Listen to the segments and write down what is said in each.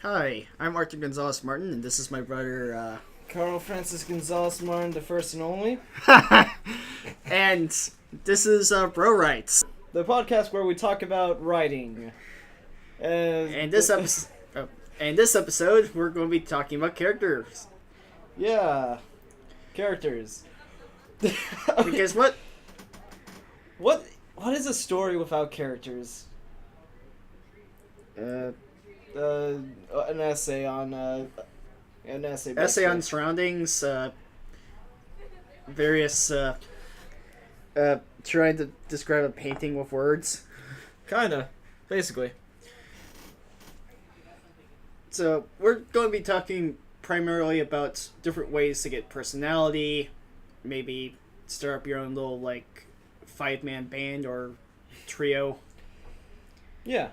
Hi, I'm Arthur Gonzalez Martin, and this is my brother, Carl Francis Gonzalez Martin, the first and only. and this is Browriters. The podcast where we talk about writing. And this episode, we're going to be talking about characters. Yeah. Characters. Because what is a story without characters? An essay on essay on surroundings, various trying to describe a painting with words. Kinda, basically. So we're going to be talking primarily about different ways to get personality, maybe start up your own little like 5-man band or trio. Yeah.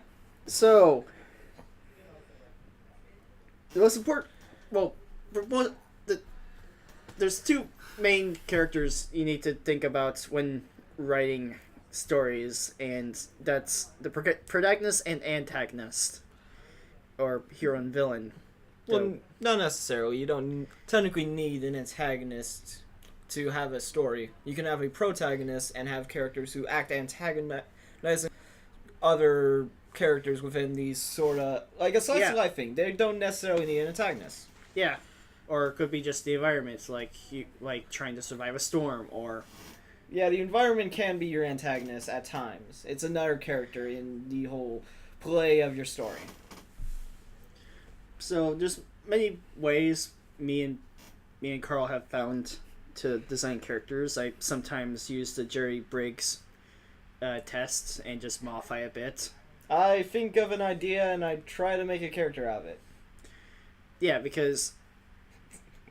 So the most important, there's two main characters you need to think about when writing stories, and that's the protagonist and antagonist, or hero and villain. Well, not necessarily. You don't technically need an antagonist to have a story. You can have a protagonist and have characters who act antagonizing other characters within these sort of like a slice of life thing. They don't necessarily need an antagonist. Yeah, or it could be just the environment, like trying to survive a storm, or yeah, the environment can be your antagonist at times. It's another character in the whole play of your story. So there's many ways me and Carl have found to design characters. I sometimes use the Jerry Briggs test and just modify a bit. I think of an idea and I try to make a character out of it. Yeah, because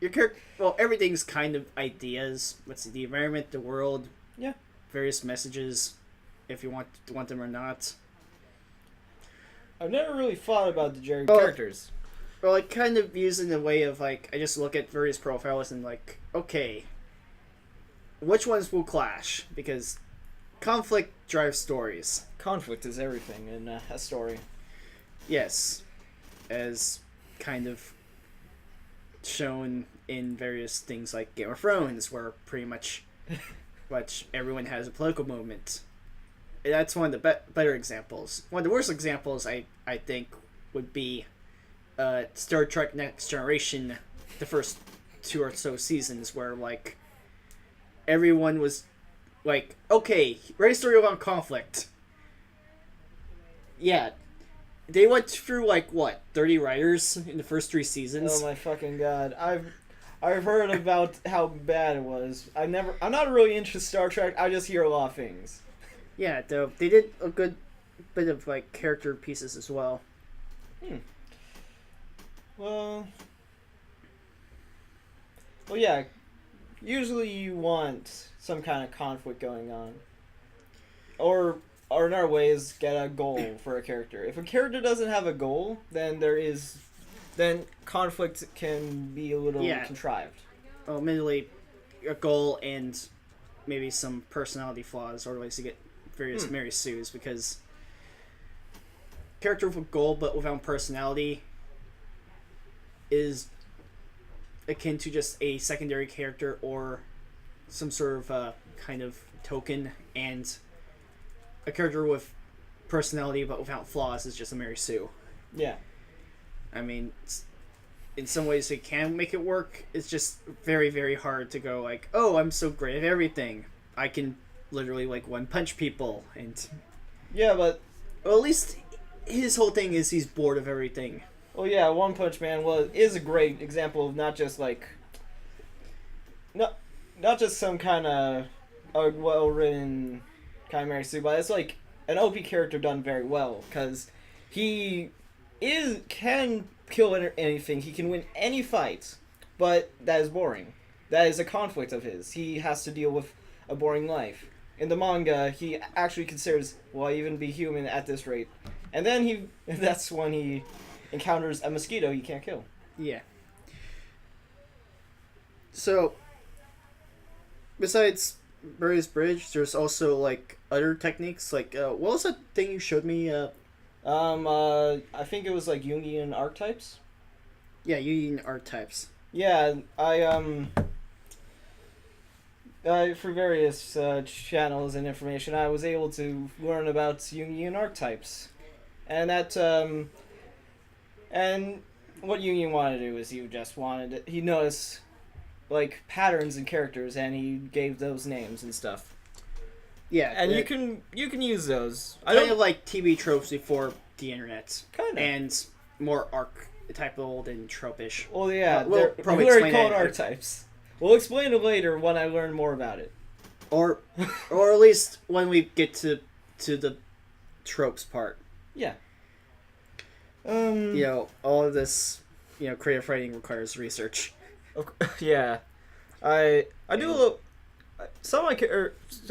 your character, everything's kind of ideas. What's the environment, the world, yeah, various messages, if you want them or not. I've never really thought about the Jerry characters. Well, I kind of use it in a way of like I just look at various profiles and like, okay, which ones will clash? Because conflict drives stories. Conflict is everything in a story. Yes, as kind of shown in various things like Game of Thrones, where pretty much everyone has a political movement. That's one of the better examples. One of the worst examples, I think, would be Star Trek Next Generation, the first 2 or so seasons, where like everyone was like, okay, write a story about conflict. Yeah, they went through like what 30 writers in the first 3 seasons. Oh my fucking god! I've heard about how bad it was. I'm not really into Star Trek. I just hear a lot of things. Yeah, though they did a good bit of like character pieces as well. Well, yeah. Usually you want some kind of conflict going on, or in our ways, get a goal for a character. If a character doesn't have a goal, then conflict can be a little contrived. Well, admittedly, a goal and maybe some personality flaws are ways to get various Mary Sues, because character with a goal but without personality is akin to just a secondary character or some sort of kind of token, and a character with personality but without flaws is just a Mary Sue. Yeah. I mean, in some ways it can make it work. It's just very, very hard to go like, oh, I'm so great at everything. I can literally like one punch people, and yeah, but at least his whole thing is he's bored of everything. Well, yeah, One Punch Man is a great example of not just some kind of a well-written kind of Mary Sue, but it's like an OP character done very well, because he can kill anything, he can win any fight, but that is boring. That is a conflict of his. He has to deal with a boring life. In the manga, he actually considers, will I even be human at this rate? And then that's when he encounters a mosquito he can't kill. Yeah. So, besides Barry's Bridge, there's also like other techniques. Like, what was that thing you showed me? I think it was like Jungian archetypes. Yeah, Union archetypes. Yeah, for various channels and information, I was able to learn about Jungian archetypes, and and what Jungian wanted to do is he noticed like patterns in characters, and he gave those names and stuff. Yeah, And you can use those. Kind of like TV tropes before the internet, kind of and more archetypal than tropish. Well, yeah, We'll they're probably called explain that- archetypes. We'll explain it later when I learn more about it. Or at least when we get to the tropes part. Yeah. You know, all of this, creative writing requires research. Yeah, I do a little.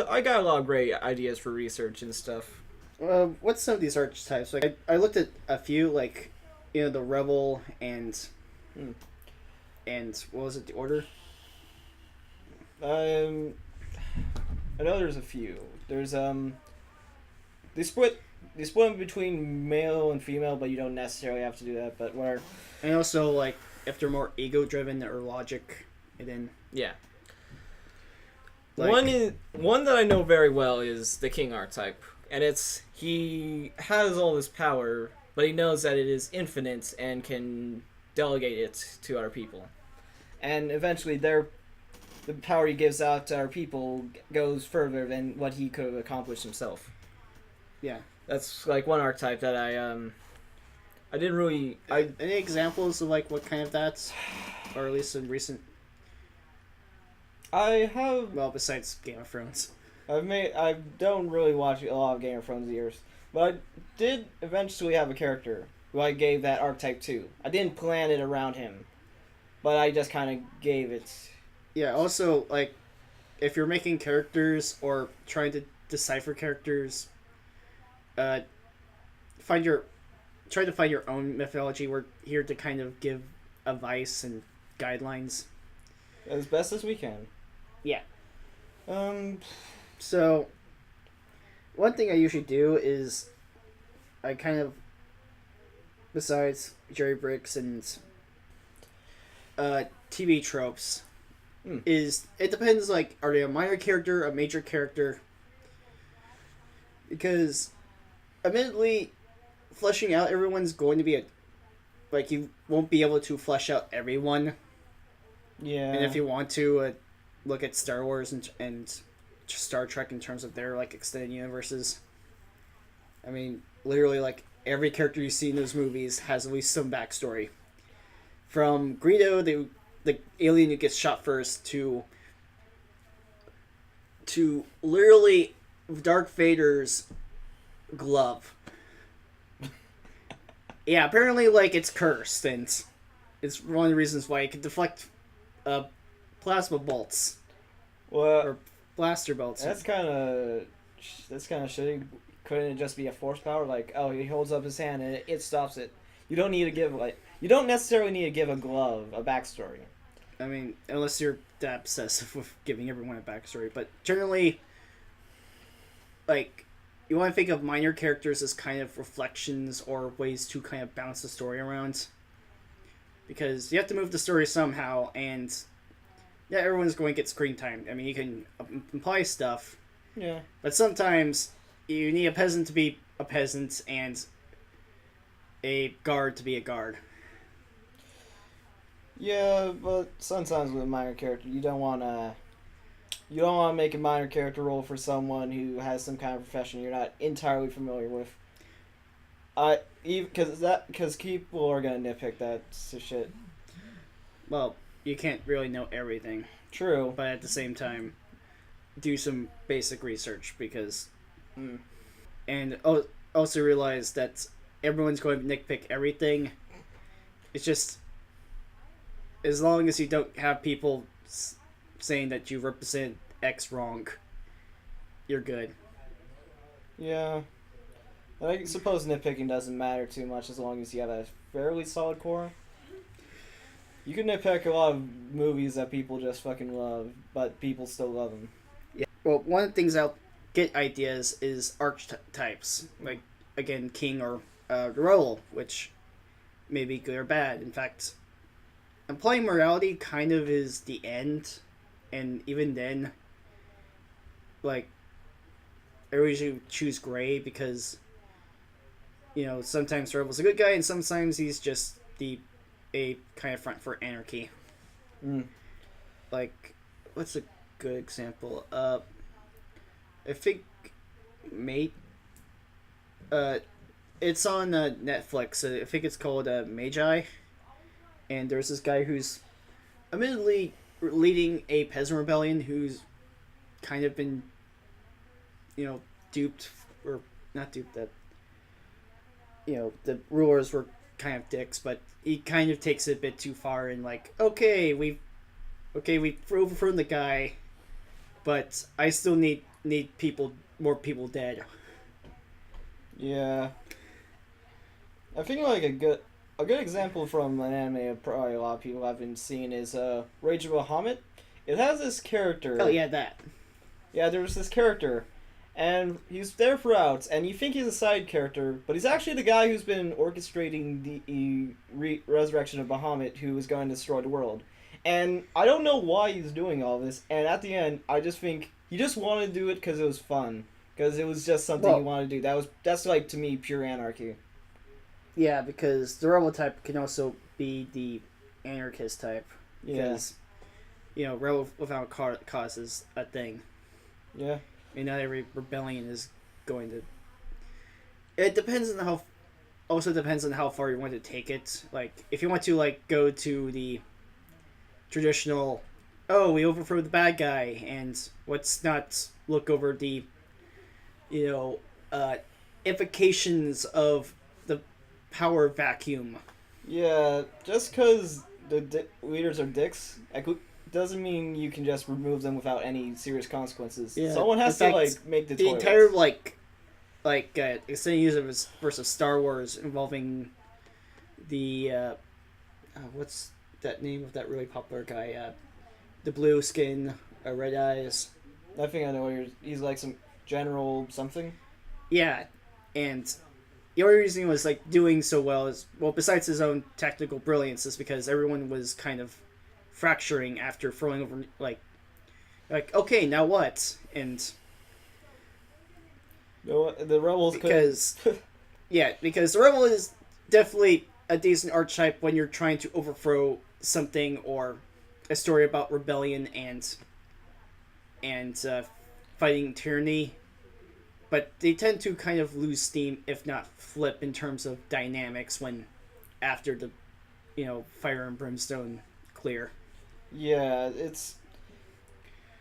I got a lot of great ideas for research and stuff. What's some of these archetypes? Like, I looked at a few, like, the Rebel and what was it, the Order? I know there's a few. There's they split them between male and female, but you don't necessarily have to do that. But where And also, like, if they're more ego-driven or logic, and then yeah. like, One that I know very well is the king archetype, and he has all this power, but he knows that it is infinite and can delegate it to other people, and eventually the power he gives out to our people goes further than what he could have accomplished himself. Yeah, that's like one archetype that I didn't really. Any examples of like what kind of that's, or at least in recent? I have. Well, besides Game of Thrones. I don't really watch a lot of Game of Thrones years, but I did eventually have a character who I gave that archetype to. I didn't plan it around him, but I just kind of gave it. Yeah. Also, like, if you're making characters or trying to decipher characters, try to find your own mythology. We're here to kind of give advice and guidelines As best as we can. Yeah. Um, So, one thing I usually do is I kind of, besides Jerry Bricks and TV tropes, is it depends, like, are they a minor character, a major character? Because, admittedly, fleshing out everyone's going to be you won't be able to flesh out everyone. yeah. And if you want to look at Star Wars and Star Trek in terms of their, like, extended universes, I mean, literally, like, every character you see in those movies has at least some backstory. From Greedo, the alien who gets shot first, to literally Darth Vader's glove. Yeah, apparently, like, it's cursed, and it's one of the reasons why it can deflect plasma bolts. Well, Or blaster bolts. that's kind of shitty. Couldn't it just be a force power? Like, oh, he holds up his hand and it stops it. You don't necessarily need to give a glove a backstory. I mean, unless you're that obsessive with giving everyone a backstory. But generally, like, you want to think of minor characters as kind of reflections or ways to kind of bounce the story around. Because you have to move the story somehow, and yeah, everyone's going to get screen time. I mean, you can imply stuff, Yeah. but sometimes you need a peasant to be a peasant and a guard to be a guard. Yeah, but sometimes with a minor character, you don't want to make a minor character role for someone who has some kind of profession you're not entirely familiar with. Because people are gonna nitpick that shit. Well, you can't really know everything, True. but at the same time, do some basic research because, and also realize that everyone's going to nitpick everything. It's just, as long as you don't have people saying that you represent X wrong, you're good. Yeah. I suppose nitpicking doesn't matter too much as long as you have a fairly solid core. You can nitpick a lot of movies that people just fucking love, but people still love them. Yeah. Well, one of the things I'll get ideas is archetypes. Like, again, king or the role, which may be good or bad. In fact, applying morality kind of is the end, and even then, like, I usually choose gray because, sometimes Rebel's a good guy and sometimes he's just a kind of front for anarchy. Like, what's a good example? I think Mate. It's on Netflix. I think it's called Magi, and there's this guy who's admittedly leading a peasant rebellion who's kind of been, duped, or not duped, that, the rulers were kind of dicks, but he kind of takes it a bit too far and like, we've overthrown the guy, but I still need more people dead. Yeah. I think like a good example from an anime probably a lot of people haven't seen is Rage of Bahamut. It has this character. Oh yeah, that. Yeah, there's this character, and he's there throughout, and you think he's a side character, but he's actually the guy who's been orchestrating the resurrection of Bahamut, who is going to destroy the world. And I don't know why he's doing all this, and at the end, I just think he just wanted to do it because it was fun. Because it was just something he wanted to do. That's like, to me, pure anarchy. Yeah, because the rebel type can also be the anarchist type. Because, rebel without cause is a thing. Yeah. I mean, not every rebellion is going to... It depends on how... Also depends on how far you want to take it. Like, if you want to, like, go to the traditional... Oh, we overthrew the bad guy, and let's not look over the... implications of the power vacuum. Yeah, just because the leaders are dicks doesn't mean you can just remove them without any serious consequences. Yeah, someone has to make the toilets. Entire extended use versus Star Wars involving the what's that name of that really popular guy? The blue skin, red eyes. I think I know he's like some general something. Yeah, and the only reason he was like doing so well is, besides his own technical brilliance, is because everyone was kind of fracturing after throwing over like okay, now what? And the rebels because because the rebel is definitely a decent archetype when you're trying to overthrow something or a story about rebellion and fighting tyranny. But they tend to kind of lose steam, if not flip, in terms of dynamics when after the, fire and brimstone clear. Yeah, it's...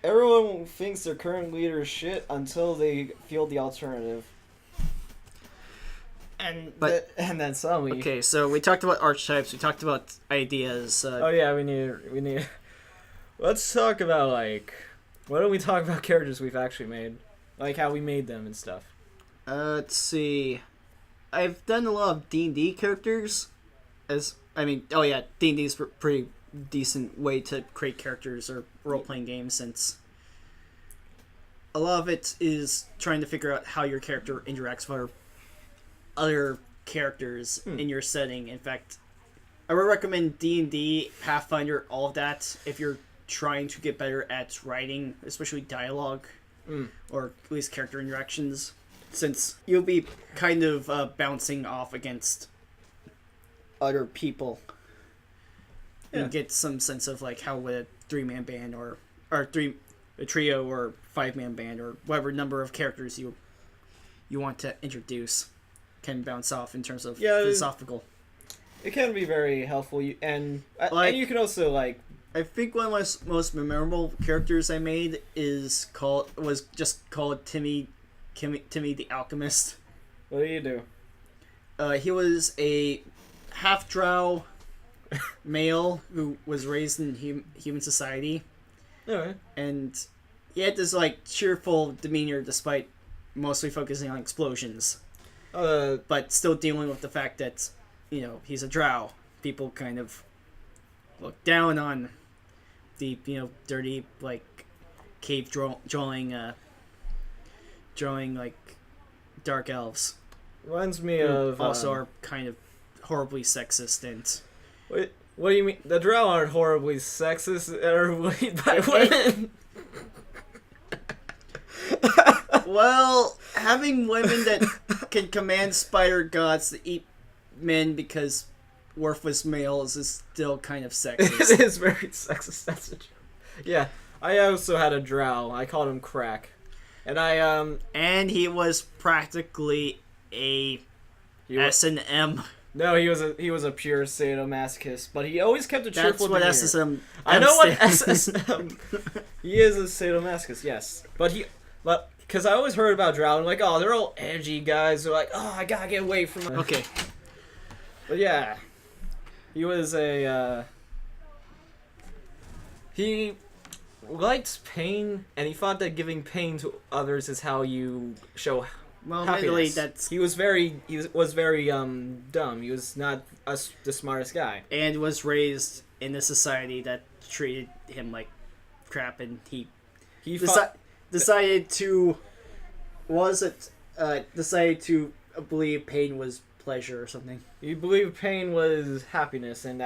Everyone thinks their current leader is shit until they feel the alternative. And then suddenly... Okay, so we talked about archetypes, we talked about ideas. we need... Let's talk about, why don't we talk about characters we've actually made? Like how we made them and stuff. Let's see. I've done a lot of D&D characters. D&D's a pretty decent way to create characters or role-playing games, since a lot of it is trying to figure out how your character interacts with other characters in your setting. In fact, I would recommend D&D, Pathfinder, all of that, if you're trying to get better at writing, especially dialogue. Or at least character interactions, since you'll be kind of bouncing off against other people and get some sense of how would a 3-man band or a trio or 5-man band or whatever number of characters you want to introduce can bounce off in terms of philosophical. It can be very helpful, and you can also I think one of my most memorable characters I made was just called Timmy the Alchemist. What do you do? He was a half-drow male who was raised in human society. Alright. And he had this cheerful demeanor despite mostly focusing on explosions. But still dealing with the fact that, he's a drow. People kind of look down on the dirty cave drawing dark elves. Reminds me who of also are kind of horribly sexist and. What do you mean? The Drow aren't horribly sexist or lead by women. Well, having women that can command spider gods to eat men because worthless males is still kind of sexist. It is very sexist. That's a joke. Yeah, I also had a Drow. I called him Crack, and and he was practically a S&M. No, he was a pure sadomasochist, but he always kept a cheerful demeanor. That's what S&M. I know what SSM. He is a sadomasochist, yes, but because I always heard about Drow, and like, oh, they're all edgy guys. They're like, oh, I gotta get away from them. Okay, but yeah, he was he liked pain, and he thought that giving pain to others is how you show. well, happiness. that's He was very dumb. He was not the smartest guy. and was raised in a society that treated him like crap, and he decided to decided to believe pain was pleasure or something. He believed pain was happiness, and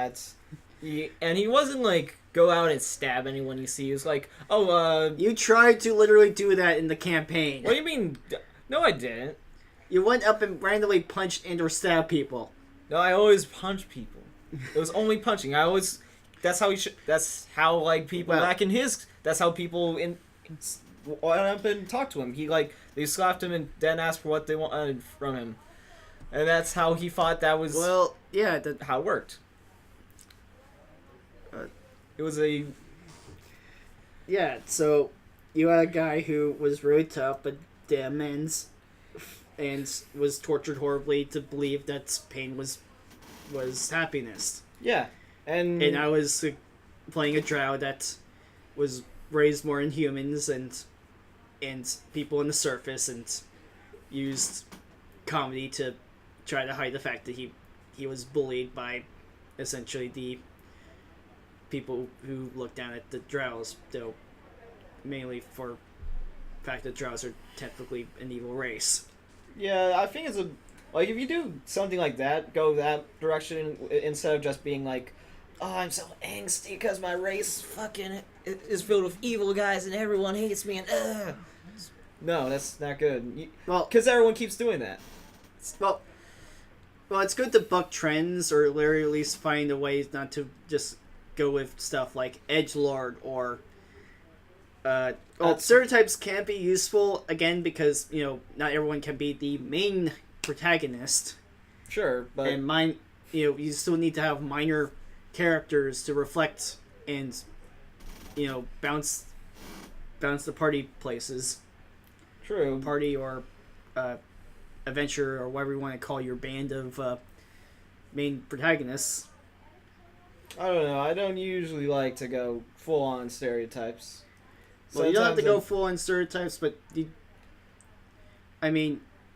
he wasn't like go out and stab anyone you see. He was like, You tried to literally do that in the campaign. what do you mean? No, I didn't. You went up and randomly punched and or stabbed people. No, I always punch people. It was only punching. That's how that's how like people back in his. That's how people went up and talked to him. They slapped him and then asked for what they wanted from him, and that's how he thought that was. Well, yeah, how it worked. It was a. Yeah, so you had a guy who was really tough, but demons, and was tortured horribly to believe that pain was happiness. Yeah, and I was playing a drow that was raised more in humans and people on the surface, and used comedy to try to hide the fact that he was bullied by essentially the people who look down at the drows, though mainly for the fact that drows are technically an evil race. Yeah, I think it's if you do something like that, go that direction instead of just being like, oh, I'm so angsty because my race fucking is filled with evil guys and everyone hates me and No, that's not good. Well, because everyone keeps doing that. Well, it's good to buck trends, or at least find a way not to just go with stuff like edgelord or. Stereotypes can be useful again because not everyone can be the main protagonist. Sure, but and you still need to have minor characters to reflect and bounce the party places. True. Party or adventure or whatever you want to call your band of main protagonists. I don't know. I don't usually like to go full on stereotypes. Well, you don't have to go full on stereotypes, but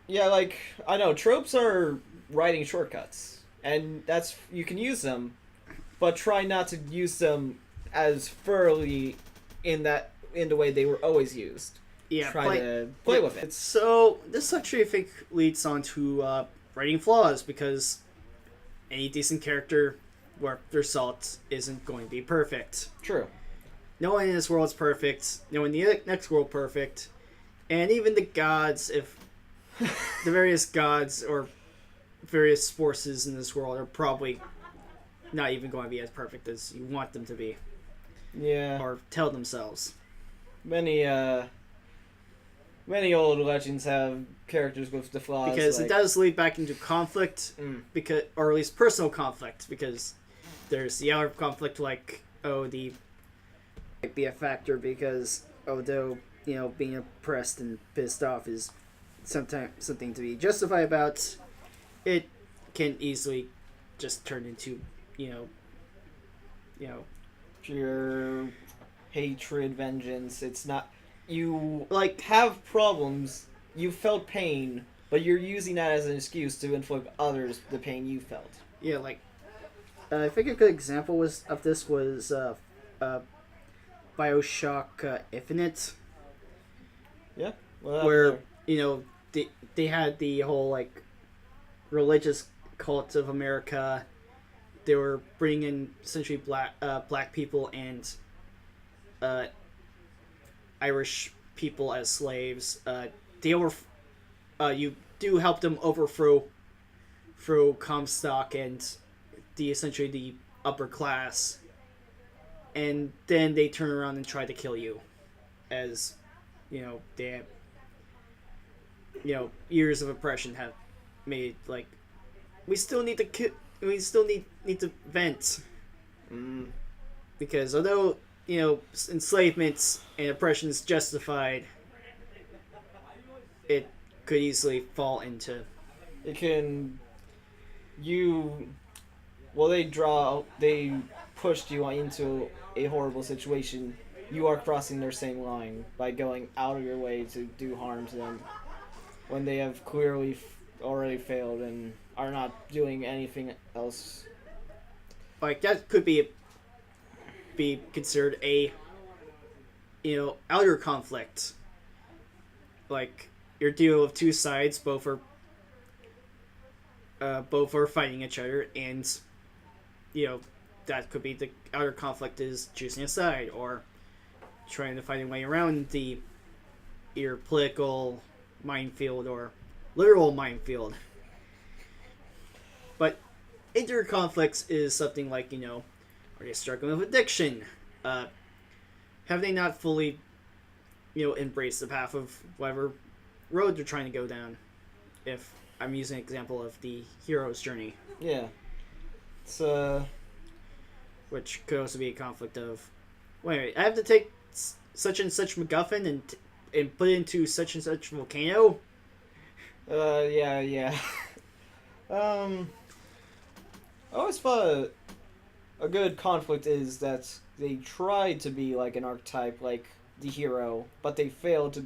yeah, like I know tropes are writing shortcuts, and you can use them, but try not to use them as thoroughly in the way they were always used. Yeah, try to play with it. So this actually, I think, leads on to writing flaws, because any decent character worth their salt isn't going to be perfect. True. No one in this world is perfect. No one in the next world perfect. And even the gods, if the various gods or various forces in this world are probably not even going to be as perfect as you want them to be. Yeah. Or tell themselves. Many old legends have characters with the flaws. Because it does lead back into conflict, or at least personal conflict, because there's the outer conflict, like, the might be a factor because although being oppressed and pissed off is sometimes something to be justified about, it can easily just turn into pure hatred, vengeance. It's not you like have problems, you felt pain, but you're using that as an excuse to inflict others the pain you felt. Yeah, like I think a good example of this was Bioshock Infinite. Yeah, well, where they had the whole like religious cult of America. They were bringing in essentially black people and uh, Irish people as slaves. You do help them overthrow Comstock and essentially the upper class, and then they turn around and try to kill you, as they years of oppression have made like we still need to vent. Because although enslavement and oppression is justified, it could easily fall into It can you well they pushed you into a horrible situation. You are crossing their same line by going out of your way to do harm to them when they have clearly already failed and are not doing anything else. like that could be considered a outer conflict. Like you're dealing with two sides, both are fighting each other, and that could be the outer conflict is choosing a side or trying to find a way around your political minefield or literal minefield. But inter conflicts is something like are they struggling with addiction? Have they not fully embraced the path of whatever road they're trying to go down? If I'm using an example of the hero's journey. Yeah. It's which could also be a conflict of, wait, I have to take such and such MacGuffin and put it into such and such volcano. yeah. I always thought a good conflict is that they tried to be like an archetype, like the hero, but they failed to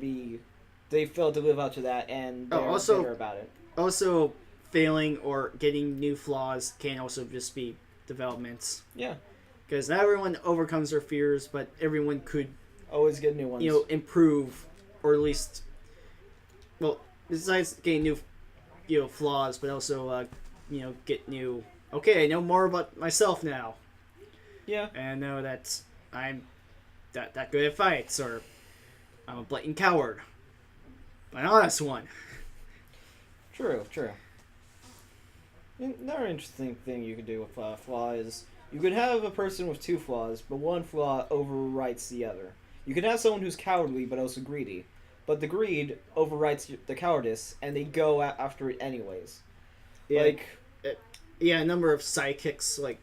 live up to that, and they're bitter about it. Also, failing or getting new flaws can also just be developments. Yeah. Because not everyone overcomes their fears, but everyone could always get new ones. Improve, or at least, besides getting new, flaws, but also, get new. Okay, I know more about myself now. Yeah. And I know that I'm that good at fights, or I'm a blatant coward. An honest one. True. Another interesting thing you could do with flaw is you could have a person with two flaws, but one flaw overwrites the other. You could have someone who's cowardly but also greedy, but the greed overwrites the cowardice, and they go after it anyways. Yeah, a number of sidekicks. Like,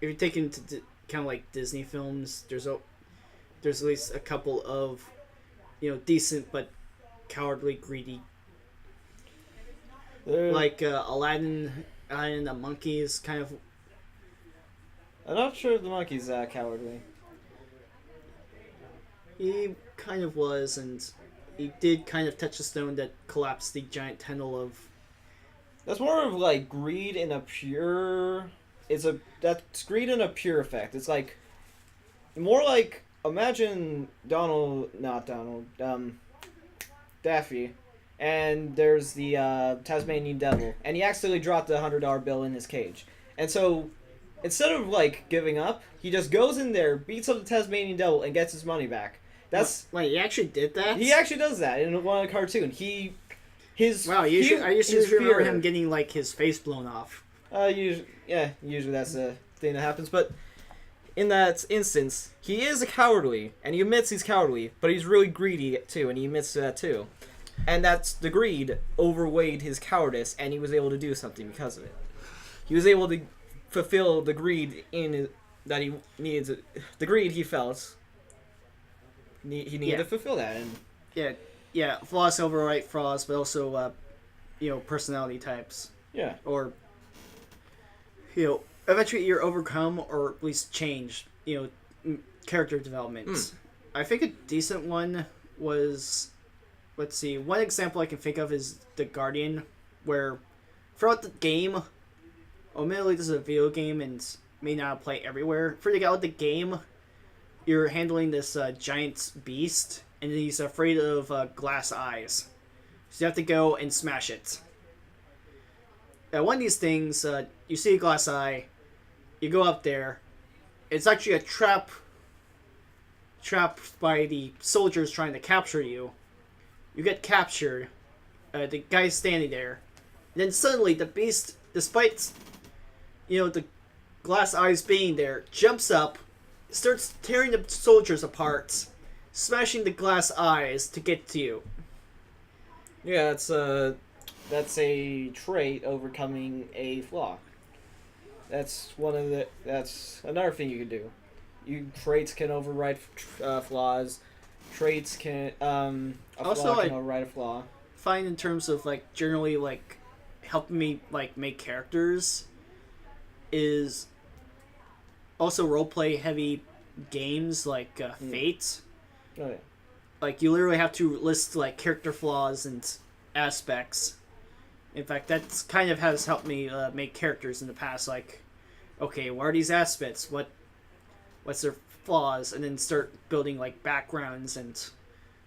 if you take into kind of like Disney films, there's at least a couple of decent but cowardly, greedy. Like Aladdin and the monkey is kind of. I'm not sure if the monkey's that cowardly. He kind of was, and he did kind of touch the stone that collapsed the giant tentacle of. That's more of like greed in a pure. That's greed in a pure effect. It's like more like imagine Daffy, and there's the Tasmanian devil, and he accidentally dropped a $100 bill in his cage, and so instead of like giving up, he just goes in there, beats up the Tasmanian devil, and gets his money back. Wait, he actually did that? He actually does that in one cartoon. I used to remember him getting like his face blown off. Usually that's the thing that happens. But in that instance, he is a cowardly, and he admits he's cowardly, but he's really greedy too, and he admits to that too. And that's the greed overweighed his cowardice, and he was able to do something because of it. He was able to fulfill the greed that he needed. The greed he felt. He needed to fulfill that. And flaws overwrite flaws, but also personality types. Yeah. Or eventually you're overcome or at least change. Character development. I think a decent one was. Let's see. One example I can think of is The Guardian, where throughout the game, admittedly this is a video game and may not play everywhere. Throughout the game, you're handling this giant beast, and he's afraid of glass eyes. So you have to go and smash it. one of these things, you see a glass eye, you go up there. It's actually a trap by the soldiers trying to capture you. You get captured. The guy's standing there. And then suddenly the beast, despite the glass eyes being there, jumps up, starts tearing the soldiers apart, smashing the glass eyes to get to you. Yeah, that's a trait overcoming a flaw. That's another thing you can do. Traits can override flaws. Traits can a Also, flaw can override a flaw. Find in terms of generally helping me make characters is also roleplay heavy games like Fate. Oh yeah. You literally have to list character flaws and aspects. In fact, that's kind of has helped me make characters in the past. Okay, what are these aspects? What's their flaws? And then start building backgrounds and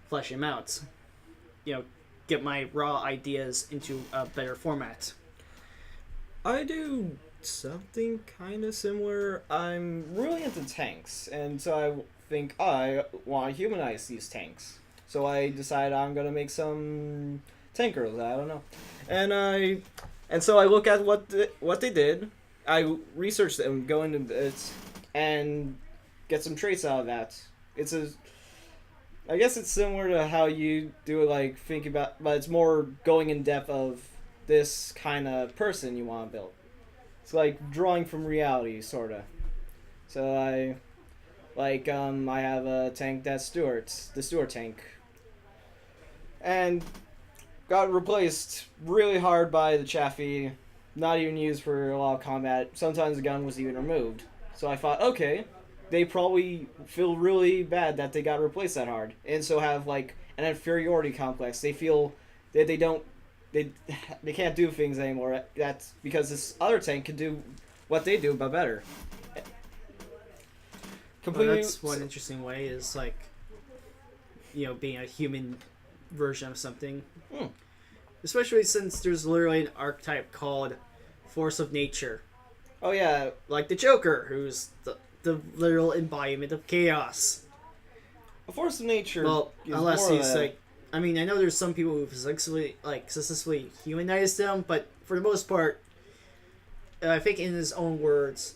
flesh them out. Get my raw ideas into a better format. I do something kind of similar. I'm really into tanks, and so I think I want to humanize these tanks. So I decide I'm gonna make some tankers. I don't know, and so I look at what they did. I research them, go into it, and get some traits out of that. I guess it's similar to how you do it, think about, but it's more going in depth of this kind of person you want to build. It's drawing from reality, sorta. So I have a tank that's Stuart's, the Stuart tank, and got replaced really hard by the Chaffee. Not even used for a lot of combat. Sometimes the gun was even removed. So I thought, okay, they probably feel really bad that they got replaced that hard, and so have an inferiority complex. They feel that they can't do things anymore. That's because this other tank can do what they do, but better. Completely. Well, that's one interesting way is being a human version of something. Especially since there's literally an archetype called Force of Nature. Oh yeah, like the Joker, who's the literal embodiment of chaos. A force of nature. Well, unless he's I mean, I know there's some people who've successfully humanized him, but for the most part, I think in his own words,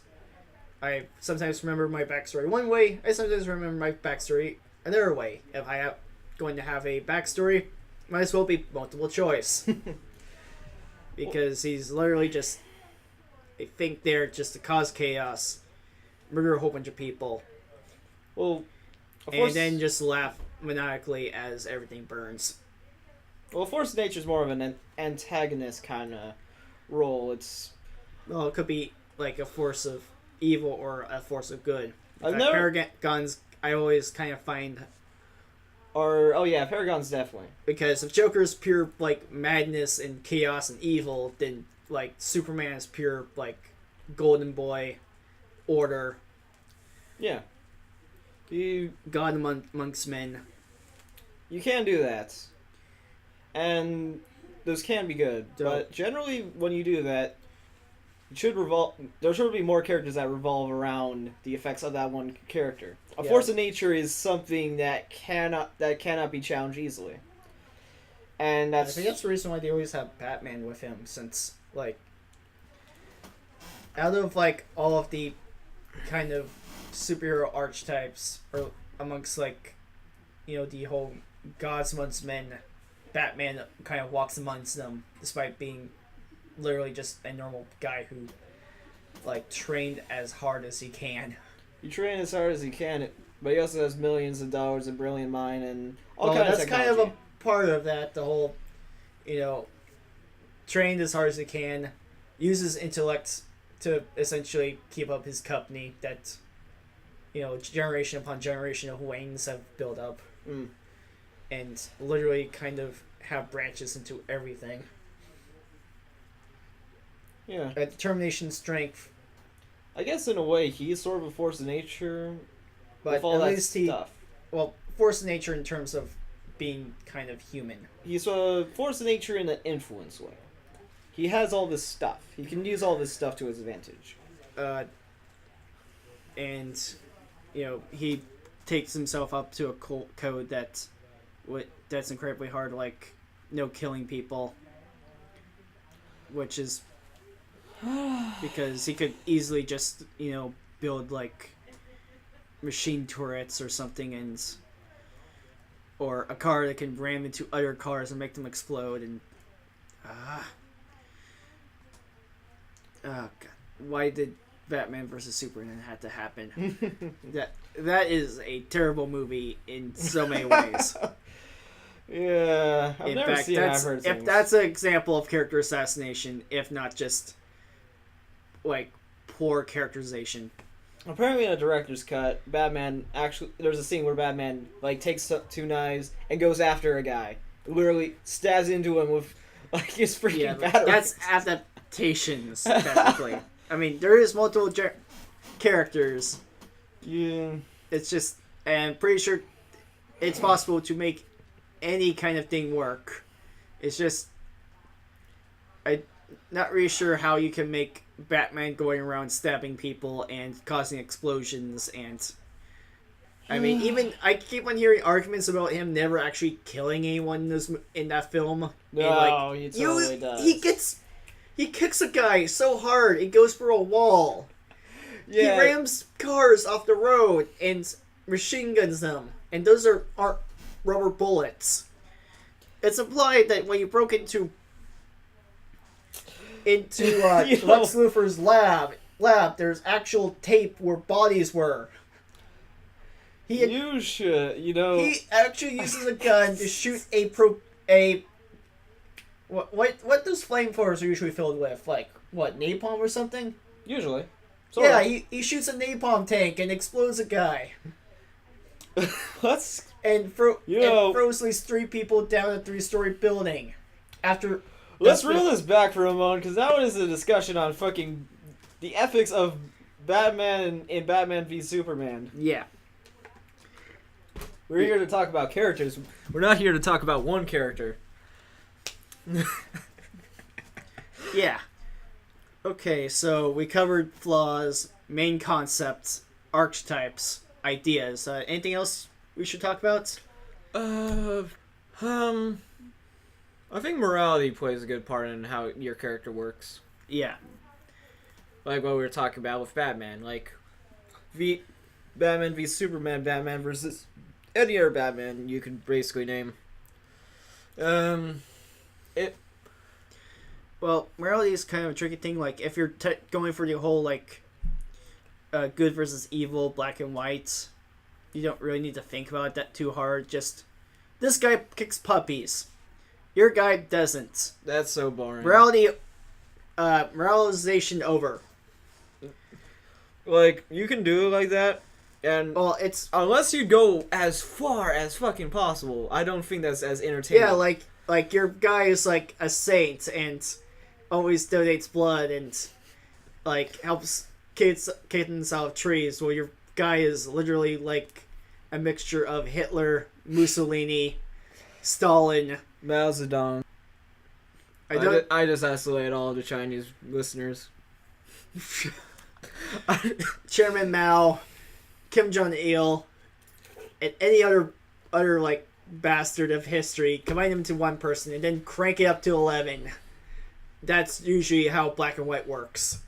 I sometimes remember my backstory one way. I sometimes remember my backstory another way. If I am going to have a backstory, might as well be multiple choice. Because he's literally just a think there just to cause chaos, murder a whole bunch of people, and then just laugh maniacally as everything burns. Well, Force of Nature is more of an antagonist kind of role. It could be a force of evil or a force of good. Paragons, I always kind of find. Paragons definitely. Because if Joker's pure madness and chaos and evil, then Superman is pure golden boy, order. Yeah. God amongst men. You can do that. And those can be good. But generally when you do that, there should be more characters that revolve around the effects of that one character. A force of nature is something that cannot be challenged easily. And I think that's the reason why they always have Batman with him, since out of all of the kind of superhero archetypes, or amongst the whole gods amongst men, Batman kind of walks amongst them, despite being literally just a normal guy who trained as hard as he can. He trained as hard as he can, but he also has millions of dollars, a brilliant mind, and all kinds of technology. That's kind of a part of that. The whole, trained as hard as he can, uses intellect to essentially keep up his company that, generation upon generation of Waynes have built up. And literally kind of have branches into everything. Yeah. Determination, strength. I guess in a way he's sort of a force of nature, but with all that stuff. Force of nature in terms of being kind of human. He's a force of nature in an influence way. he has all this stuff. He can use all this stuff to his advantage. And he takes himself up to a code that's incredibly hard, like no killing people, which is because he could easily just build like machine turrets or something, or a car that can ram into other cars and make them explode. And oh god, why did Batman versus Superman had to happen? that is a terrible movie in so many ways. Yeah, I've never seen it. I've heard things. That's an example of character assassination, if not just like poor characterization. Apparently, in a director's cut, Batman there's a scene where Batman like takes two knives and goes after a guy, literally stabs into him with like his freaking battery. That's adaptations, technically. I mean, there is multiple characters. Yeah, it's just, and I'm pretty sure it's possible to make any kind of thing work. It's just, I'm not really sure how you can make Batman going around stabbing people and causing explosions, and I mean, even I keep on hearing arguments about him never actually killing anyone in that film. No, he totally does. He kicks a guy so hard it goes for a wall. Yeah. He rams cars off the road and machine guns them, and those aren't rubber bullets. It's implied that when you broke into Lex Luthor's lab, there's actual tape where bodies were. He actually uses a gun to shoot what those flamethrowers are usually filled with, like what, napalm or something? Usually. Yeah, he shoots a napalm tank and explodes a guy. And throws these 3 people down a 3-story building. Let's reel this back for a moment, because that one is a discussion on fucking the ethics of Batman in Batman v Superman. Yeah. We're here to talk about characters. We're not here to talk about one character. Yeah. Okay, so we covered flaws, main concepts, archetypes, ideas. Anything else we should talk about? I think morality plays a good part in how your character works. Yeah. Like what we were talking about with Batman. Like, Batman v Superman, Batman versus any other Batman you can basically name. Well, morality is kind of a tricky thing. Like, if you're going for the whole, like, good versus evil, black and white, you don't really need to think about that too hard. Just, this guy kicks puppies. Your guy doesn't. That's so boring. Moralization over. Like, you can do it like that, and it's unless you go as far as fucking possible, I don't think that's as entertaining. Yeah, like your guy is like a saint and always donates blood and like helps kittens out of trees, while your guy is literally like a mixture of Hitler, Mussolini, Stalin, Mao Zedong. I just isolate all the Chinese listeners. Chairman Mao, Kim Jong-il, and any other like bastard of history, combine them into one person and then crank it up to 11. That's usually how black and white works.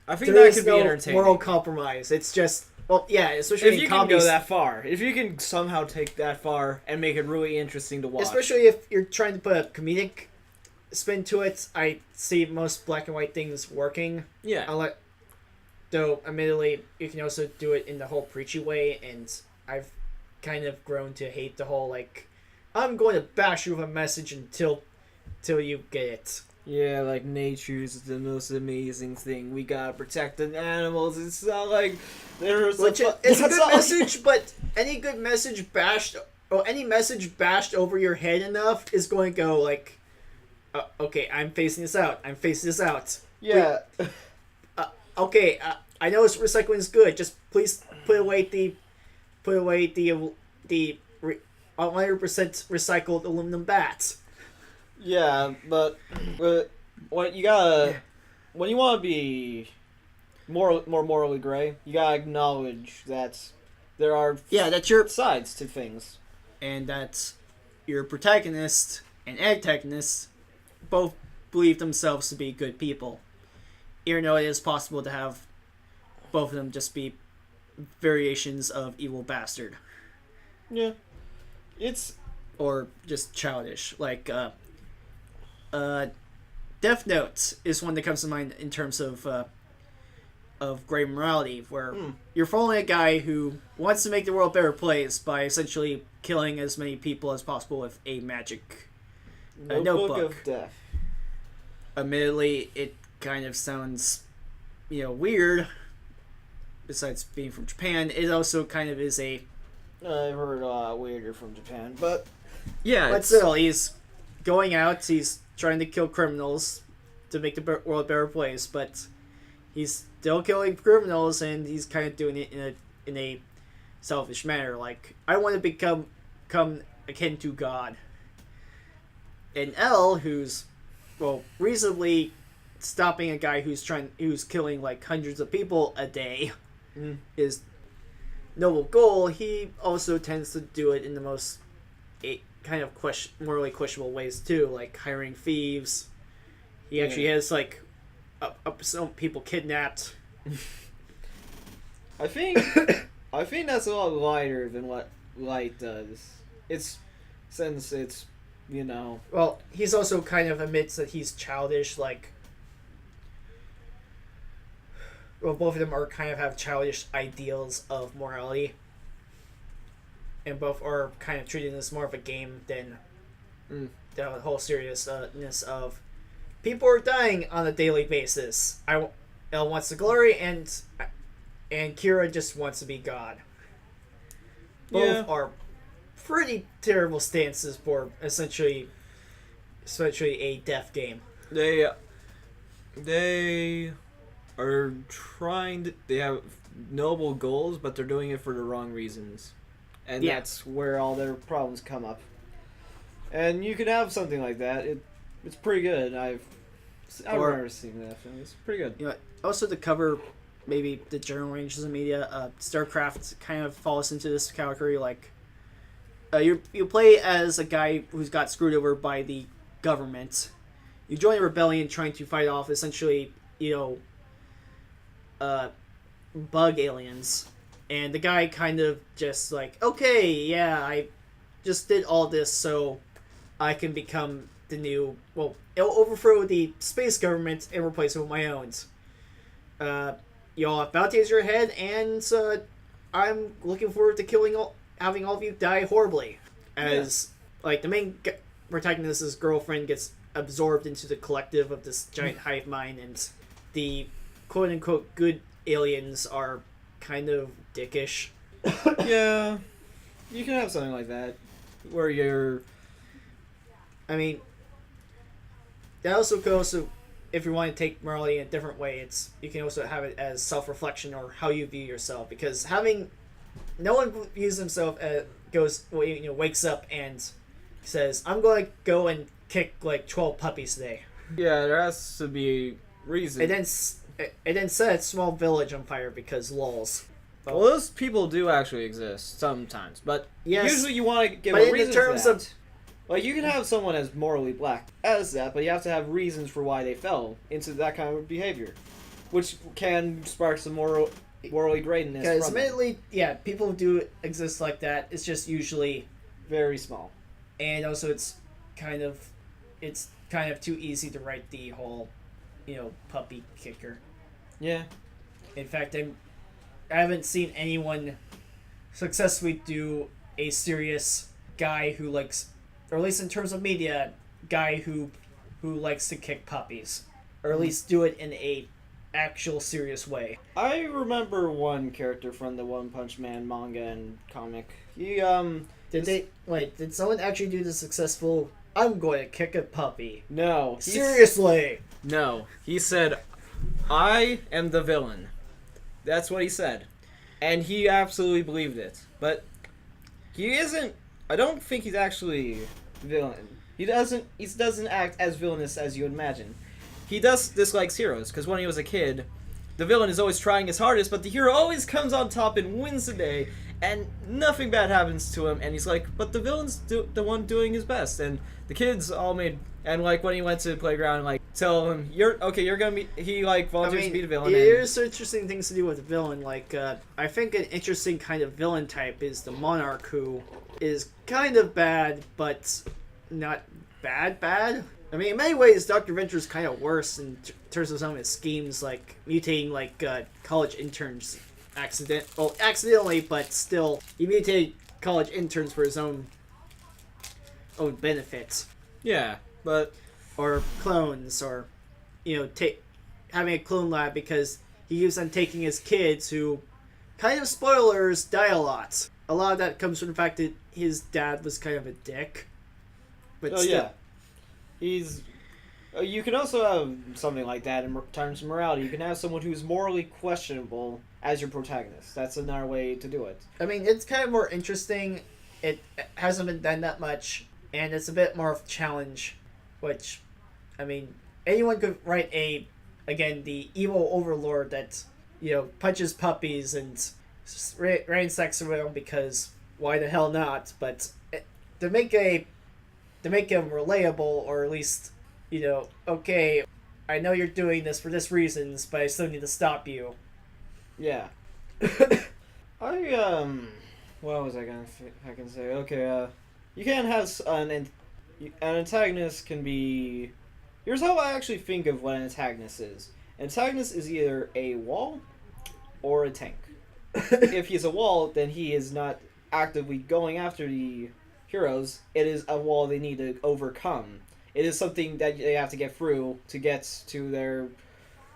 I think that could be entertaining. Moral compromise. It's just, especially if you can go that far. If you can somehow take that far and make it really interesting to watch. Especially if you're trying to put a comedic spin to it, I see most black and white things working. Yeah. Though, admittedly, you can also do it in the whole preachy way, and I've kind of grown to hate the whole, like, I'm going to bash you with a message until you get it. Yeah, like, nature is the most amazing thing. We gotta protect the animals. It's not like there's it's a good message, but any good message bashed, or any message bashed over your head enough is going to go, like, okay, I'm facing this out. Yeah. Okay, I know recycling is good. Just please put away the 100% recycled aluminum bats. Yeah, but When you gotta, when you want to be more morally gray, you gotta acknowledge that there are that's your sides to things. and that your protagonist and antagonist both believe themselves to be good people, even though it is possible to have both of them just be variations of evil bastard. Yeah, it's Or just childish. Like, Death Note is one that comes to mind in terms of gray morality, where you're following a guy who wants to make the world a better place by essentially killing as many people as possible with a magic notebook. of Death. Admittedly, it kind of sounds, weird. Besides being from Japan, it also kind of is a. I've heard weirder from Japan, but Yeah, but still, he's going out. He's trying to kill criminals to make the world a better place, but he's still killing criminals, and he's kind of doing it in a selfish manner. Like, I want to become akin to God. And L, who's reasonably stopping a guy who's killing like hundreds of people a day, is noble goal. He also tends to do it in the most kind of morally questionable ways too, like hiring thieves. He actually has like some people kidnapped. I think that's a lot lighter than what Light does. Since it's Well, he's also kind of admits that he's childish. Like, both of them are kind of have childish ideals of morality, and both are kind of treating this more of a game than the whole seriousness of people are dying on a daily basis. Elle wants the glory, and Kira just wants to be God. Both are pretty terrible stances for essentially a death game. They are they have noble goals, but they're doing it for the wrong reasons. And that's where all their problems come up. And you can have something like that. It's pretty good. I've never seen that film. It's pretty good. Also to cover maybe the general ranges of media, StarCraft kind of falls into this category. Like, you play as a guy who's got screwed over by the government. You join a rebellion trying to fight off essentially, bug aliens. And the guy kind of just like, okay, yeah, I just did all this so I can become the new... Well, it'll overthrow the space government and replace it with my own. Y'all have bounties your head, and I'm looking forward to having all of you die horribly. As, like, the main protagonist's girlfriend gets absorbed into the collective of this giant hive mind, and the quote-unquote good aliens are kind of dickish. Yeah, you can have something like that where you're. I mean, that also could also, if you want to take morality in a different way, you can also have it as self-reflection or how you view yourself. Because no one views himself as wakes up and says, "I'm going to go and kick like 12 puppies today." Yeah, there has to be reason. It then set a small village on fire because lols. Well, those people do actually exist sometimes, but usually you want to give a reason for that. Like, you can have someone as morally black as that, but you have to have reasons for why they fell into that kind of behavior, which can spark some morally greatness. Because admittedly, people do exist like that. It's just usually very small, and also it's kind of too easy to write the whole, puppy kicker. Yeah. In fact, I haven't seen anyone successfully do a serious guy who likes, or at least in terms of media, guy who likes to kick puppies, or at least do it in a actual serious way. I remember one character from the One Punch Man manga and comic. He did someone actually do the successful "I'm going to kick a puppy"? No. Seriously? No. He said, "I am the villain." That's what he said. And he absolutely believed it. But he isn't... I don't think he's actually villain. He doesn't act as villainous as you would imagine. he dislikes heroes, because when he was a kid, the villain is always trying his hardest, but the hero always comes on top and wins the day, and nothing bad happens to him, and he's like, but the villain's the one doing his best, and the kids all made, and like when he went to the playground, like, tell him, you're gonna be, he like volunteers to be the villain. There's interesting things to do with the villain, like, I think an interesting kind of villain type is the Monarch, who is kind of bad, but not bad. I mean, in many ways, Dr. Venture's kind of worse in terms of some of his schemes, like mutating like college interns accidentally, but still, he mutated college interns for his own benefits. Yeah, but or clones, or having a clone lab because he keeps on taking his kids who, kind of spoilers, die a lot. A lot of that comes from the fact that his dad was kind of a dick. But still. Yeah. He's. You can also have something like that in terms of morality. You can have someone who's morally questionable as your protagonist. That's another way to do it. I mean, it's kind of more interesting. It hasn't been done that much, and it's a bit more of a challenge, which, I mean, anyone could write the evil overlord that, punches puppies and ransacs around because why the hell not? But to make him relatable, or at least, okay, I know you're doing this for this reasons, but I still need to stop you. Yeah. What was I can say? Okay, you can have an antagonist can be. Here's how I actually think of what an antagonist is. An antagonist is either a wall or a tank. If he's a wall, then he is not actively going after the heroes. It is a wall they need to overcome. It is something that they have to get through to get to their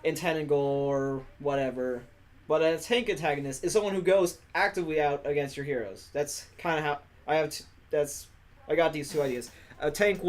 intended goal or whatever. But a tank antagonist is someone who goes actively out against your heroes. That's kind of how I got these two ideas. A tank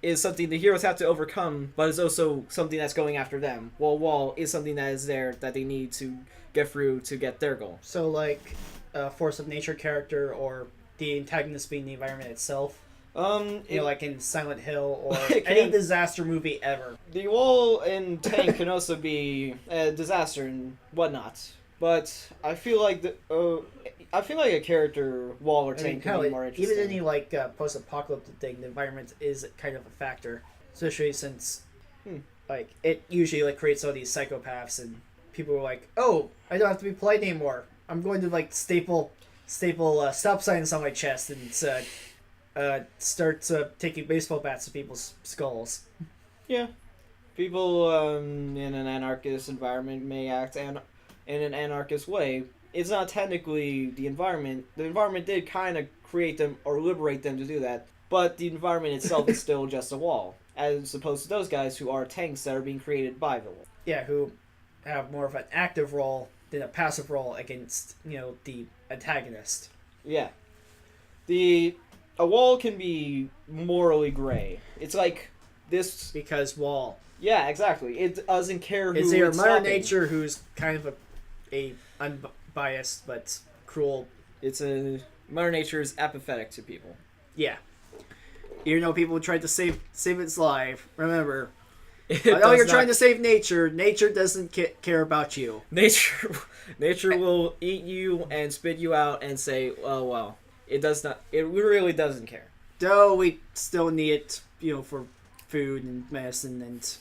is something the heroes have to overcome, but it's also something that's going after them. While a wall is something that is there that they need to get through to get their goal. So like a force of nature character, or the antagonist being the environment itself. Like in Silent Hill or any disaster movie ever. The wall and tank can also be a disaster and whatnot. But I feel like a character wall or tank can be more interesting. Even any post-apocalyptic thing, the environment is kind of a factor, especially since it usually creates all these psychopaths, and people are like, oh, I don't have to be polite anymore. I'm going to staple stop signs on my chest and start taking baseball bats to people's skulls. Yeah. People in an anarchist environment may act in an anarchist way. It's not technically the environment. The environment did kind of create them or liberate them to do that, but the environment itself is still just a wall, as opposed to those guys who are tanks that are being created by the wall. Yeah, who have more of an active role than a passive role against, the antagonist. Yeah. A wall can be morally gray. It's like this... Because wall. Yeah, exactly. It doesn't care who it's either Mother Nature, who's kind of a unbiased but cruel. Mother Nature is apathetic to people. Yeah. Even though people tried to save its life, remember, although you're trying to save nature, nature doesn't care about you. Nature will eat you and spit you out and say, oh, well, it does not. It really doesn't care. Though we still need it, for food and medicine and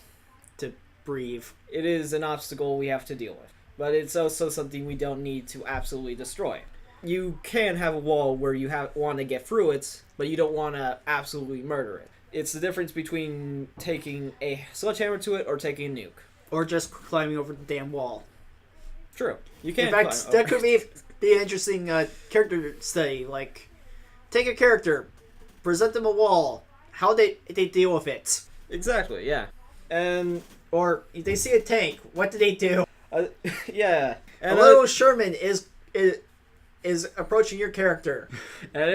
to breathe. It is an obstacle we have to deal with. But it's also something we don't need to absolutely destroy. You can have a wall where you want to get through it, but you don't want to absolutely murder it. It's the difference between taking a sledgehammer to it or taking a nuke. Or just climbing over the damn wall. True. You can. In fact, that could be an interesting character study. Like, take a character, present them a wall, how they deal with it. Exactly, yeah. Or if they see a tank, what do they do? Yeah. And little Sherman is approaching your character. And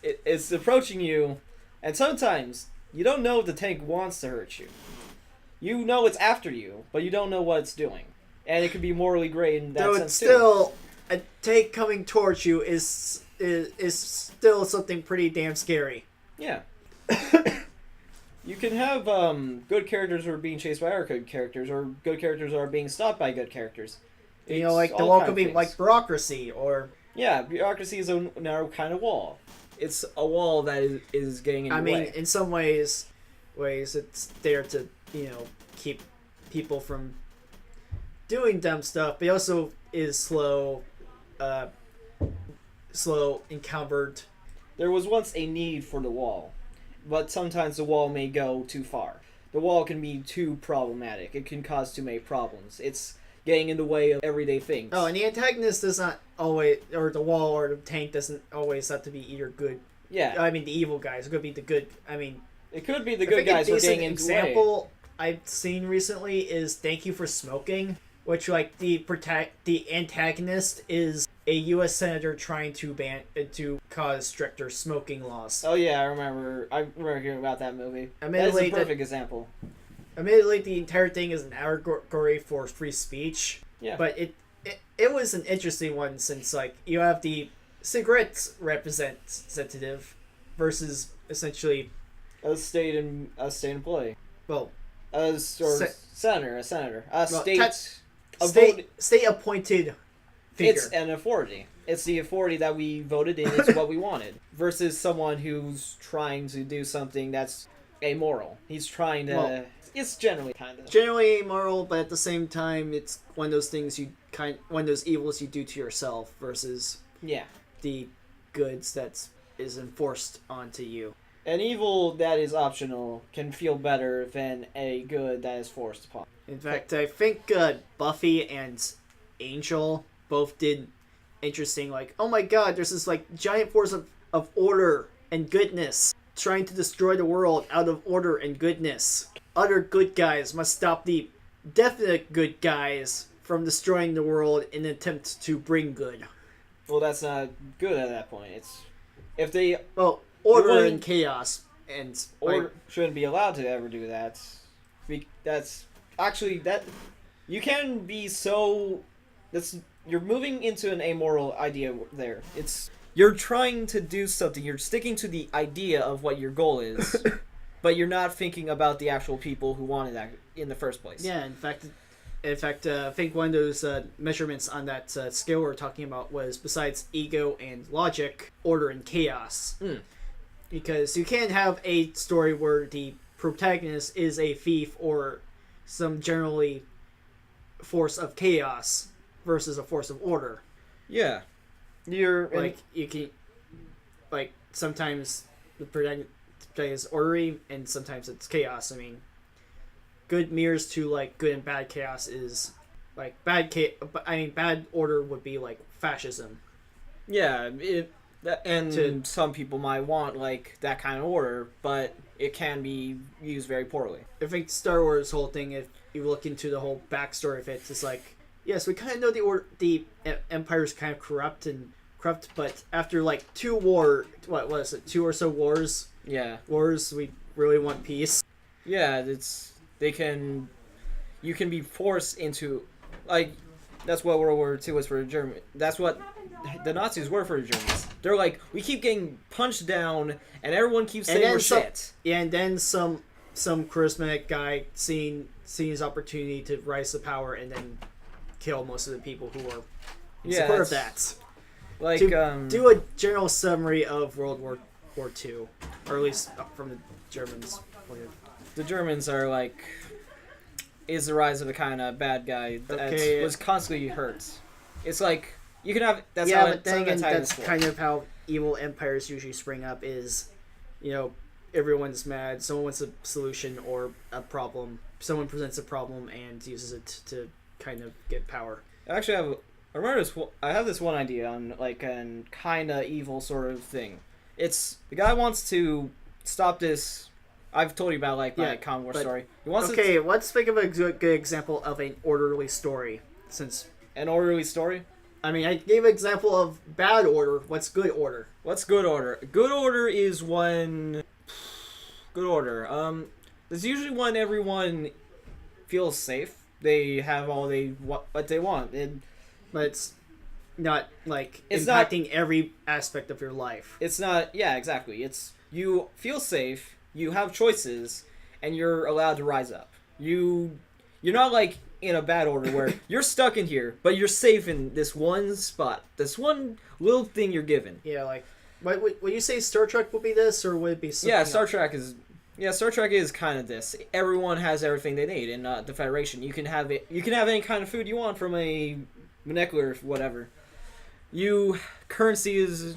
it's approaching you, and sometimes you don't know if the tank wants to hurt you. You know it's after you, but you don't know what it's doing. And it could be morally gray in that sense, it's still, a tank coming towards you is still something pretty damn scary. Yeah. You can have good characters who are being chased by other good characters, or good characters who are being stopped by good characters. You know, It's like the all wall kind could of be things. like bureaucracy, or Yeah, bureaucracy is a narrow kind of wall. It's a wall that is getting in your way. in some ways it's there to keep people from doing dumb stuff, but it also is slow encumbered. There was once a need for the wall, but sometimes the wall may go too far. The wall can be too problematic. It can cause too many problems. It's getting in the way of everyday things. Oh, and the antagonist does not always, or the wall or the tank doesn't always have to be either good. Yeah. I mean, the evil guys. It could be the good. I mean, It could be the I good think guys a who are decent getting in the way. example I've seen recently is "Thank You for Smoking," which like the antagonist is a U.S. senator trying to cause stricter smoking laws. Oh yeah, I remember hearing about that movie. That is Admittedly, a perfect example. Admittedly, the entire thing is an allegory for free speech. Yeah. But it was an interesting one since like you have the cigarettes representative versus essentially A state employee. well A Se- senator. A well, state appointed figure. It's an authority. It's the authority that we voted in. It's what we wanted. Versus someone who's trying to do something that's amoral. He's trying to. Well, it's generally kind of. Generally amoral, but at the same time, it's one of those things one of those evils you do to yourself versus Yeah. the goods that is enforced onto you. An evil that is optional can feel better than a good that is forced upon. In fact, I think Buffy and Angel both did interesting, like, oh my god, there's this like giant force of order and goodness trying to destroy the world out of order and goodness. Other good guys must stop the definite good guys from destroying the world in an attempt to bring good. Well, that's not good at that point. It's if they Well, order one- and chaos and or like, shouldn't be allowed to ever do that. That's actually that you can be so. That's you're moving into an amoral idea there. It's you're trying to do something. You're sticking to the idea of what your goal is, but you're not thinking about the actual people who wanted that in the first place. yeah, in fact, I think one of those measurements on that scale we're talking about was besides ego and logic, order and chaos. Mm. Because you can't have a story where the protagonist is a thief or some generally force of chaos versus a force of order. Yeah, you're Like you can, like sometimes the protagonist is orderly and sometimes it's chaos. I mean, good mirrors to like good and bad chaos is like bad order would be like fascism. yeah. Some people might want like that kind of order, but it can be used very poorly. I think Star Wars whole thing, if you look into the whole backstory of it, it's like, yes, we kind of know the Empire's kind of corrupt, but after like two or so wars, we really want peace. Yeah, you can be forced into, like, that's what World War II was for the Germans. That's what the Nazis were for the Germans. They're like, we keep getting punched down, and everyone keeps saying we're shit. Yeah, and then some charismatic guy seeing his opportunity to rise to power and then kill most of the people who were in support of that. Like, do a general summary of World War II, or at least from the Germans' point of view. the Germans are like, is the rise of the kind of bad guy that was constantly hurt. It's like, you can have, that's yeah, how but then again, that's work. kind of how evil empires usually spring up is, everyone's mad, someone wants a solution or a problem, someone presents a problem and uses it to kind of get power. Actually, I have this one idea on like an kind of evil sort of thing. It's the guy wants to stop this. I've told you about like my Common War story. He wants let's think of a good example of an orderly story. Since an orderly story. I mean, I gave an example of bad order. What's good order? What's good order? Good order is when. Good order. There's usually when everyone feels safe. They have all what they want. But it's not like it's impacting every aspect of your life. It's not. Yeah, exactly. It's you feel safe. You have choices, and you're allowed to rise up. You're not like in a bad order where you're stuck in here, but you're safe in this one spot, this one little thing you're given. Yeah, like, would you say Star Trek would be this, or would it be something Star else? Trek is. Yeah, Star Trek is kind of this. Everyone has everything they need in the Federation. You can have it. You can have any kind of food you want from a molecular whatever. Currency is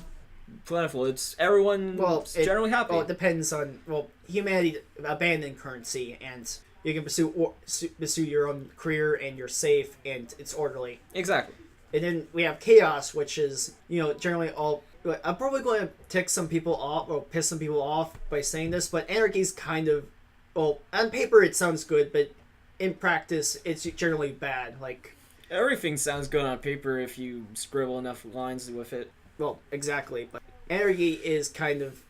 plentiful. It's everyone. Generally happy. Well, it depends on humanity abandoned currency, and you can pursue your own career, and you're safe and it's orderly. Exactly. And then we have chaos, which is generally all. I'm probably going to tick some people off or piss some people off by saying this, but anarchy's kind of, on paper it sounds good, but in practice it's generally bad. Like, everything sounds good on paper if you scribble enough lines with it. well, exactly. But anarchy is kind of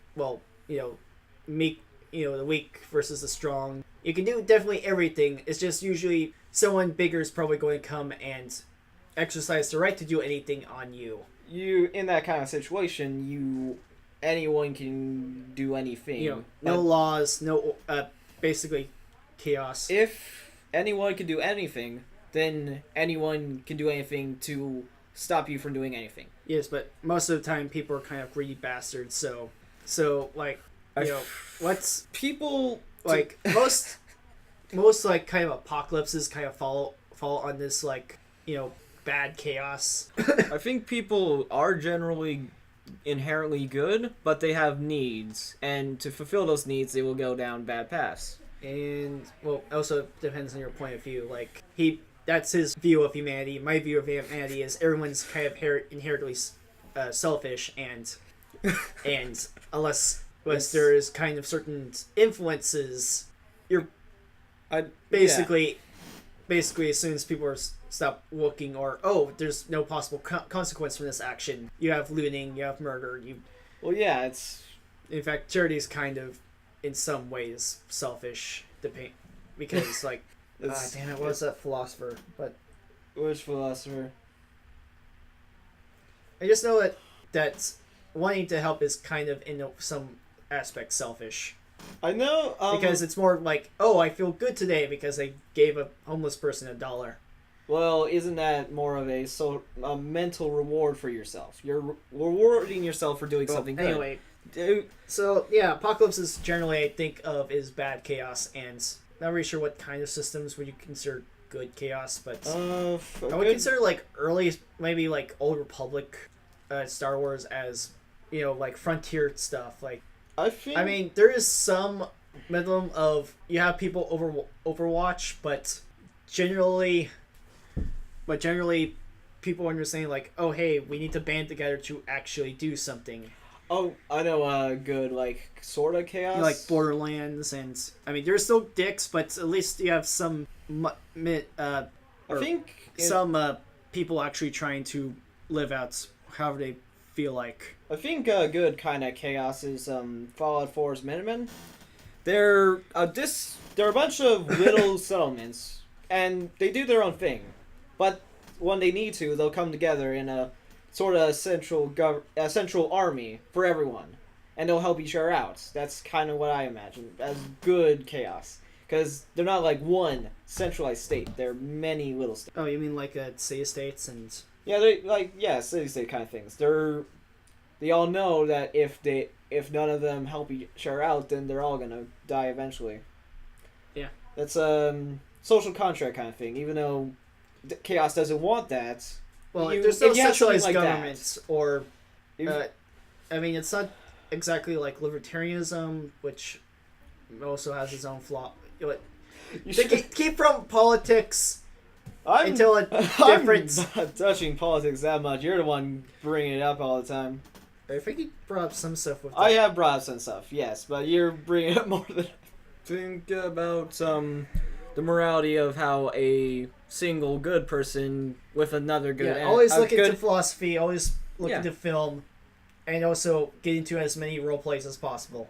meek. The weak versus the strong. You can do definitely everything. It's just usually someone bigger is probably going to come and exercise the right to do anything on you. In that kind of situation, anyone can do anything. No laws, no basically chaos. If anyone can do anything, then anyone can do anything to stop you from doing anything. Yes, but most of the time people are kind of greedy bastards. So like what's people like most like kind of apocalypses kind of fall on this bad chaos. I think people are generally inherently good, but they have needs, and to fulfill those needs, they will go down bad paths. And also depends on your point of view. Like that's his view of humanity. My view of humanity is everyone's kind of inherently selfish, and unless there is kind of certain influences, you're basically as soon as people stop looking, or there's no possible consequence from this action, you have looting, you have murder, it's in fact charity is kind of in some ways selfish because like damn it, what was that philosopher? But which philosopher? I just know that wanting to help is kind of in some aspect selfish. I know because it's more like, I feel good today because I gave a homeless person $1. Well, isn't that more of a mental reward for yourself? You're rewarding yourself for doing something good. Anyway, so yeah, apocalypses generally I think of is bad chaos, and not really sure what kind of systems would you consider good chaos, but I would consider like early, maybe like Old Republic, Star Wars as like frontier stuff. Like I mean, there is some minimum of you have people Overwatch, but generally people understand like, oh hey, we need to band together to actually do something. Oh, I know good like sort of chaos. Like Borderlands, and I mean there's still dicks, but at least you have some I think some people actually trying to live out however they feel like. I think good kind of chaos is Fallout 4's Minutemen. They're a bunch of little settlements, and they do their own thing. But when they need to, they'll come together in a sort of central army for everyone, and they'll help each other out. That's kind of what I imagine as good chaos. Because they're not like one centralized state. They're many little states. Oh, you mean like city states and... Yeah, they're city-state kind of things. They all know that if none of them help each other out, then they're all gonna die eventually. Yeah. That's a social contract kind of thing. Even though chaos doesn't want that. Well, there's no centralized like government, or I mean, it's not exactly like libertarianism, which also has its own flaw. Keep from politics until a different. I'm not touching politics that much. You're the one bringing it up all the time. I think you brought up some stuff with that. I have brought up some stuff, yes, but you're bringing up more than. Think about the morality of how a single good person with another good. Yeah, always look into philosophy. Always look into film, and also get into as many role plays as possible.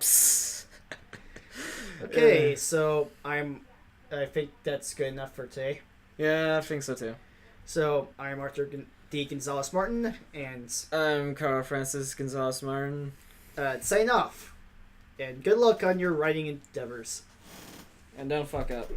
Okay, so I think that's good enough for today. Yeah, I think so too. So I'm Arthur D. Gonzalez Martin, and I'm Carl Francis Gonzalez Martin. Sign off, and good luck on your writing endeavors. And don't fuck up.